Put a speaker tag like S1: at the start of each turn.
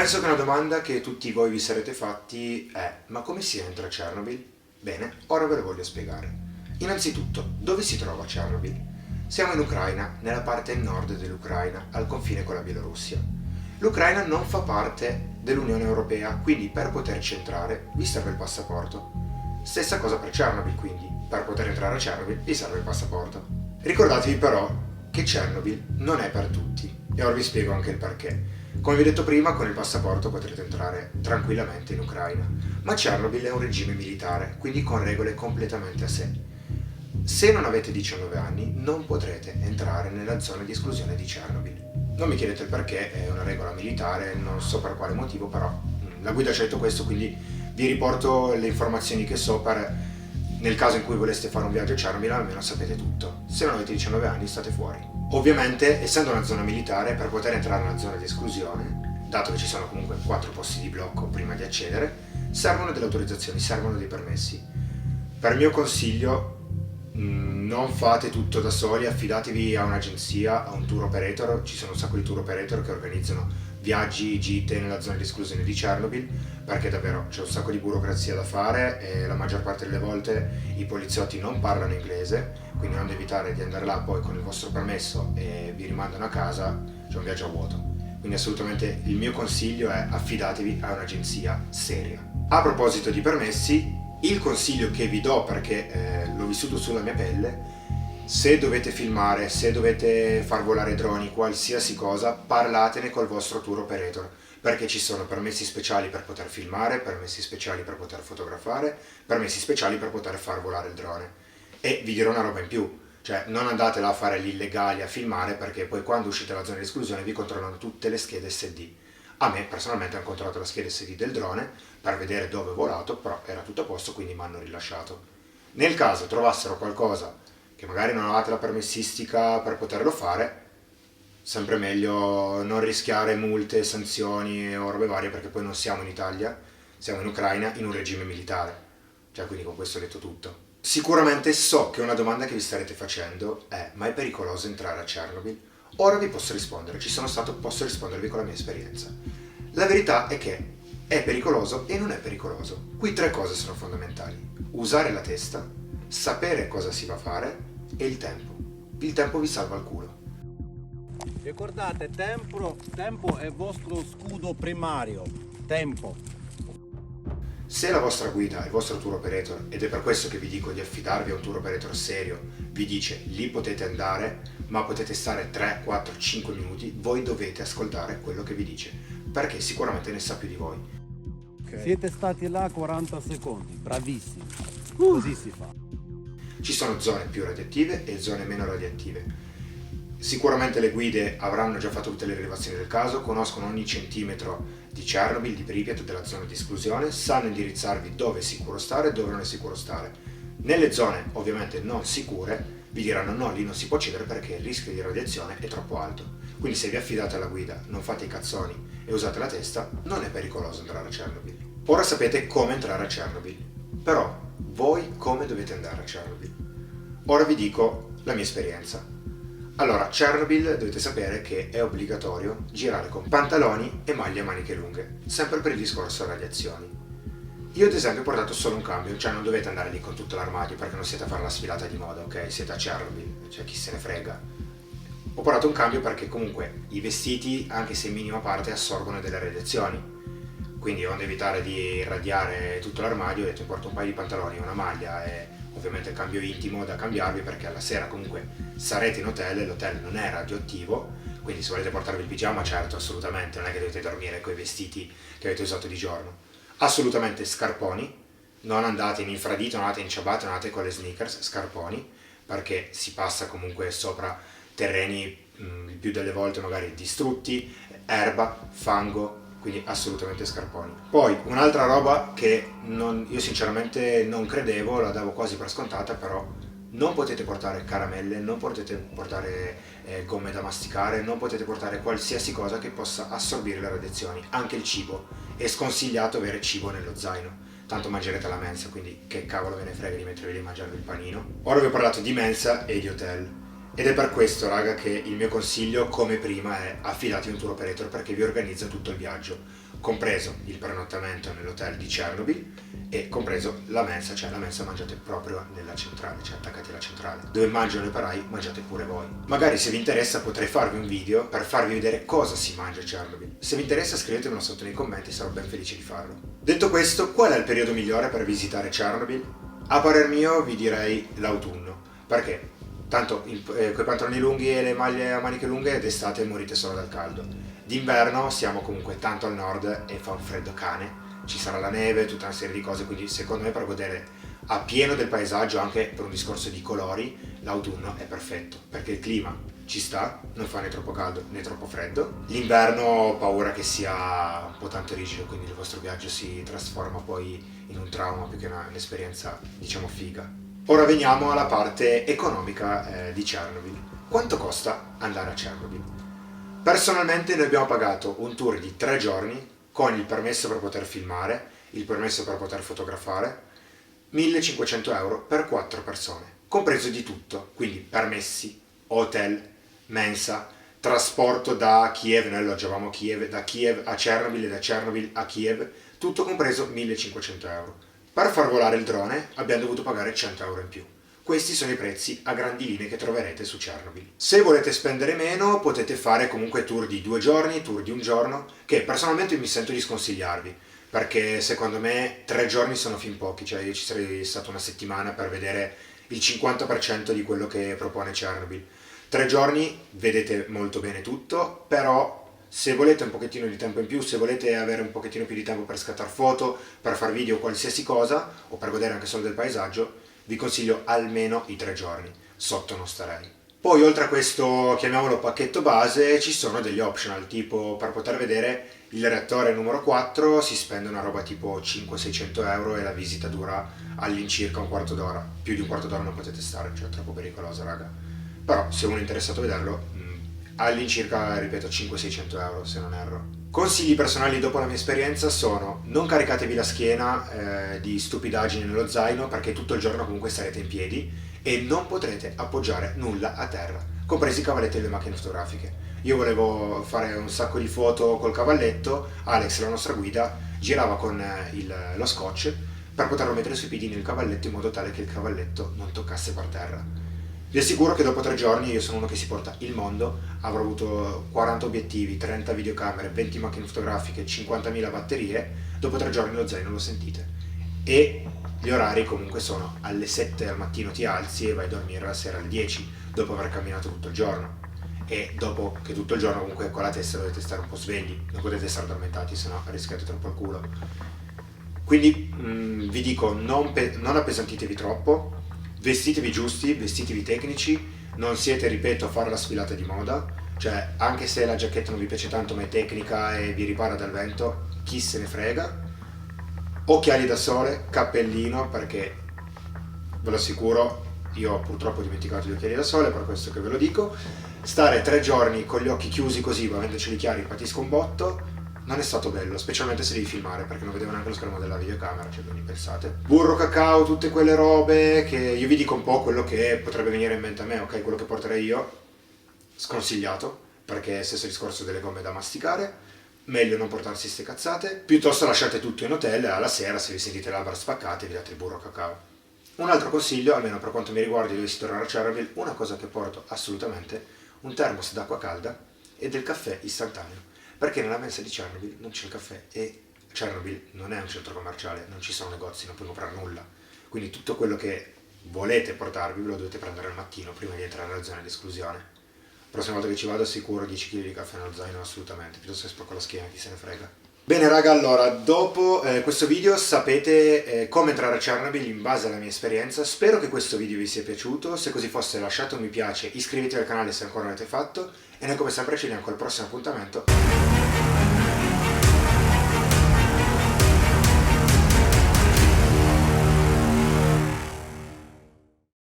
S1: Penso che una domanda che tutti voi vi sarete fatti è: ma come si entra a Chernobyl? Bene, ora ve lo voglio spiegare. Innanzitutto, dove si trova Chernobyl? Siamo in Ucraina, nella parte nord dell'Ucraina, al confine con la Bielorussia. L'Ucraina non fa parte dell'Unione Europea, quindi per poterci entrare vi serve il passaporto. Stessa cosa per Chernobyl, quindi per poter entrare a Chernobyl vi serve il passaporto. Ricordatevi però che Chernobyl non è per tutti e ora vi spiego anche il perché. Come vi ho detto prima, con il passaporto potrete entrare tranquillamente in Ucraina, ma Chernobyl è un regime militare, quindi con regole completamente a sé. Se non avete 19 anni non potrete entrare nella zona di esclusione di Chernobyl. Non mi chiedete il perché, è una regola militare, non so per quale motivo, però la guida ci ha detto questo, quindi vi riporto le informazioni che so per, nel caso in cui voleste fare un viaggio a Chernobyl, almeno sapete tutto. Se non avete 19 anni state fuori. Ovviamente, essendo una zona militare, per poter entrare nella zona di esclusione, dato che ci sono comunque 4 posti di blocco prima di accedere, servono delle autorizzazioni, servono dei permessi. Per mio consiglio, non fate tutto da soli, affidatevi a un'agenzia, a un tour operator. Ci sono un sacco di tour operator che organizzano viaggi, gite nella zona di esclusione di Chernobyl, perché davvero c'è un sacco di burocrazia da fare e la maggior parte delle volte i poliziotti non parlano inglese, quindi non evitare di andare là poi con il vostro permesso e vi rimandano a casa, c'è un viaggio a vuoto. Quindi assolutamente il mio consiglio è: affidatevi a un'agenzia seria. A proposito di permessi, il consiglio che vi do, perché l'ho vissuto sulla mia pelle: se dovete filmare, se dovete far volare droni, qualsiasi cosa, parlatene col vostro tour operator, perché ci sono permessi speciali per poter filmare, permessi speciali per poter fotografare, permessi speciali per poter far volare il drone. E vi dirò una roba in più: cioè non andate là a fare gli illegali a filmare, perché poi quando uscite dalla zona di esclusione vi controllano tutte le schede SD. A me personalmente hanno controllato la scheda SD del drone per vedere dove ho volato, però era tutto a posto, quindi mi hanno rilasciato. Nel caso trovassero qualcosa che magari non avete la permessistica per poterlo fare, sempre meglio non rischiare multe, sanzioni o robe varie, perché poi non siamo in Italia, siamo in Ucraina in un regime militare. Cioè, quindi con questo ho detto tutto. Sicuramente so che una domanda che vi starete facendo è: ma è pericoloso entrare a Chernobyl? Ora vi posso rispondere, ci sono stato, posso rispondervi con la mia esperienza. La verità è che è pericoloso e non è pericoloso. Qui 3 cose sono fondamentali: usare la testa, sapere cosa si va a fare e il tempo. Il tempo vi salva il culo.
S2: Ricordate, tempo è il vostro scudo primario. Tempo.
S1: Se la vostra guida, il vostro tour operator, ed è per questo che vi dico di affidarvi a un tour operator serio, vi dice lì potete andare, ma potete stare 3, 4, 5 minuti, voi dovete ascoltare quello che vi dice, perché sicuramente ne sa più di voi.
S2: Okay. Siete stati là 40 secondi, bravissimi. Così si fa.
S1: Ci sono zone più radioattive e zone meno radioattive. Sicuramente le guide avranno già fatto tutte le rilevazioni del caso, conoscono ogni centimetro di Chernobyl, di Pripyat, della zona di esclusione, sanno indirizzarvi dove è sicuro stare e dove non è sicuro stare. Nelle zone ovviamente non sicure vi diranno: no, lì non si può accedere perché il rischio di radiazione è troppo alto. Quindi se vi affidate alla guida, non fate i cazzoni e usate la testa, non è pericoloso entrare a Chernobyl. Ora sapete come entrare a Chernobyl, però voi come dovete andare a Chernobyl? Ora vi dico la mia esperienza. Allora, a Chernobyl dovete sapere che è obbligatorio girare con pantaloni e maglie a maniche lunghe, sempre per il discorso radiazioni. Io ad esempio ho portato solo un cambio, cioè non dovete andare lì con tutto l'armadio perché non siete a fare la sfilata di moda, ok? Siete a Chernobyl, cioè chi se ne frega. Ho portato un cambio perché comunque i vestiti, anche se in minima parte, assorbono delle radiazioni. Quindi onde evitare di irradiare tutto l'armadio, ho detto: porto un paio di pantaloni e una maglia e ovviamente il cambio intimo da cambiarvi, perché alla sera comunque sarete in hotel e l'hotel non è radioattivo, quindi se volete portarvi il pigiama, certo, assolutamente, non è che dovete dormire con i vestiti che avete usato di giorno. Assolutamente scarponi, non andate in infradito, non andate in ciabatte, non andate con le sneakers, scarponi, perché si passa comunque sopra terreni il più delle volte magari distrutti, erba, fango, quindi assolutamente scarponi. Poi un'altra roba che io sinceramente non credevo, la davo quasi per scontata, però non potete portare caramelle, non potete portare gomme da masticare, non potete portare qualsiasi cosa che possa assorbire le radiazioni, anche il cibo. È sconsigliato avere cibo nello zaino, tanto mangerete alla mensa, quindi che cavolo ve ne frega di mettervi lì a mangiarvi il panino. Ora vi ho parlato di mensa e di hotel. Ed è per questo, raga, che il mio consiglio, come prima, è: affidatevi a un tour operator perché vi organizza tutto il viaggio. compreso il pernottamento nell'hotel di Chernobyl e compreso la mensa, cioè la mensa mangiate proprio nella centrale, cioè attaccati alla centrale. Dove mangiano gli operai, mangiate pure voi. Magari se vi interessa potrei farvi un video per farvi vedere cosa si mangia a Chernobyl. Se vi interessa scrivetemelo sotto nei commenti, sarò ben felice di farlo. Detto questo, qual è il periodo migliore per visitare Chernobyl? A parer mio vi direi l'autunno. Perché? Tanto coi pantaloni lunghi e le maglie a maniche lunghe d'estate morite solo dal caldo. D'inverno siamo comunque tanto al nord e fa un freddo cane. Ci sarà la neve, tutta una serie di cose, quindi secondo me per godere a pieno del paesaggio, anche per un discorso di colori, l'autunno è perfetto, perché il clima ci sta, non fa né troppo caldo né troppo freddo. L'inverno ho paura che sia un po' tanto rigido, quindi il vostro viaggio si trasforma poi in un trauma più che un'esperienza, diciamo, figa. Ora veniamo alla parte economica di Chernobyl. Quanto costa andare a Chernobyl? Personalmente noi abbiamo pagato un tour di 3 giorni con il permesso per poter filmare, il permesso per poter fotografare, 1.500 euro per 4 persone, compreso di tutto, quindi permessi, hotel, mensa, trasporto da Kiev, noi alloggiavamo a Kiev, da Kiev a Chernobyl e da Chernobyl a Kiev, tutto compreso 1.500 euro. Per far volare il drone abbiamo dovuto pagare 100 euro in più. Questi sono i prezzi a grandi linee che troverete su Chernobyl. Se volete spendere meno potete fare comunque tour di 2 giorni, tour di un giorno, che personalmente mi sento di sconsigliarvi, perché secondo me 3 giorni sono fin pochi, cioè io ci sarei stato una settimana per vedere il 50% di quello che propone Chernobyl. 3 giorni vedete molto bene tutto, però se volete un pochettino di tempo in più, se volete avere un pochettino più di tempo per scattare foto, per fare video o qualsiasi cosa, o per godere anche solo del paesaggio, vi consiglio almeno i 3 giorni, sotto non starei. Poi oltre a questo, chiamiamolo pacchetto base, ci sono degli optional, tipo per poter vedere il reattore numero 4 si spende una roba tipo 500-600 euro e la visita dura all'incirca un quarto d'ora, più di un quarto d'ora non potete stare, cioè è troppo pericolosa raga. Però se uno è interessato a vederlo, all'incirca, ripeto, 500-600 euro se non erro. Consigli personali dopo la mia esperienza sono: non caricatevi la schiena di stupidaggini nello zaino, perché tutto il giorno comunque sarete in piedi e non potrete appoggiare nulla a terra, compresi i cavalletti delle macchine fotografiche. Io volevo fare un sacco di foto col cavalletto, Alex, la nostra guida, girava con lo scotch per poterlo mettere sui piedi nel cavalletto in modo tale che il cavalletto non toccasse per terra. Vi assicuro che dopo 3 giorni, io sono uno che si porta il mondo, avrò avuto 40 obiettivi, 30 videocamere, 20 macchine fotografiche, 50.000 batterie, dopo 3 giorni lo zaino lo sentite. E gli orari comunque sono: alle 7 al mattino ti alzi e vai a dormire la sera alle 10, dopo aver camminato tutto il giorno. E dopo che tutto il giorno comunque con la testa dovete stare un po' svegli, non potete stare addormentati, sennò rischiate troppo il culo. Quindi vi dico, non appesantitevi troppo, vestitevi giusti, vestitevi tecnici, non siete, ripeto, a fare la sfilata di moda, cioè anche se la giacchetta non vi piace tanto ma è tecnica e vi ripara dal vento, chi se ne frega. Occhiali da sole, cappellino, perché ve lo assicuro, io ho purtroppo dimenticato gli occhiali da sole, per questo che ve lo dico. Stare 3 giorni con gli occhi chiusi così, avendoceli chiari, patisco un botto. Non è stato bello, specialmente se devi filmare, perché non vedevo neanche lo schermo della videocamera, cioè quindi pensate. Burro, cacao, tutte quelle robe che io vi dico un po' quello che potrebbe venire in mente a me, ok? Quello che porterei io, sconsigliato, perché stesso discorso delle gomme da masticare, meglio non portarsi ste cazzate, piuttosto lasciate tutto in hotel e alla sera, se vi sentite le labbra spaccate, vi date il burro, cacao. Un altro consiglio, almeno per quanto mi riguarda, dovessi tornare a Chernobyl, una cosa che porto assolutamente: un termos d'acqua calda e del caffè istantaneo. Perché nella mensa di Chernobyl non c'è il caffè e Chernobyl non è un centro commerciale, non ci sono negozi, non puoi comprare nulla. Quindi tutto quello che volete portarvi ve lo dovete prendere al mattino prima di entrare nella zona di esclusione. La prossima volta che ci vado assicuro 10 kg di caffè nello zaino, assolutamente, piuttosto che sporco la schiena, chi se ne frega. Bene raga, allora, dopo questo video sapete come entrare a Chernobyl in base alla mia esperienza. Spero che questo video vi sia piaciuto, se così fosse lasciate un mi piace, iscrivetevi al canale se ancora non l'avete fatto e noi come sempre ci vediamo col prossimo appuntamento.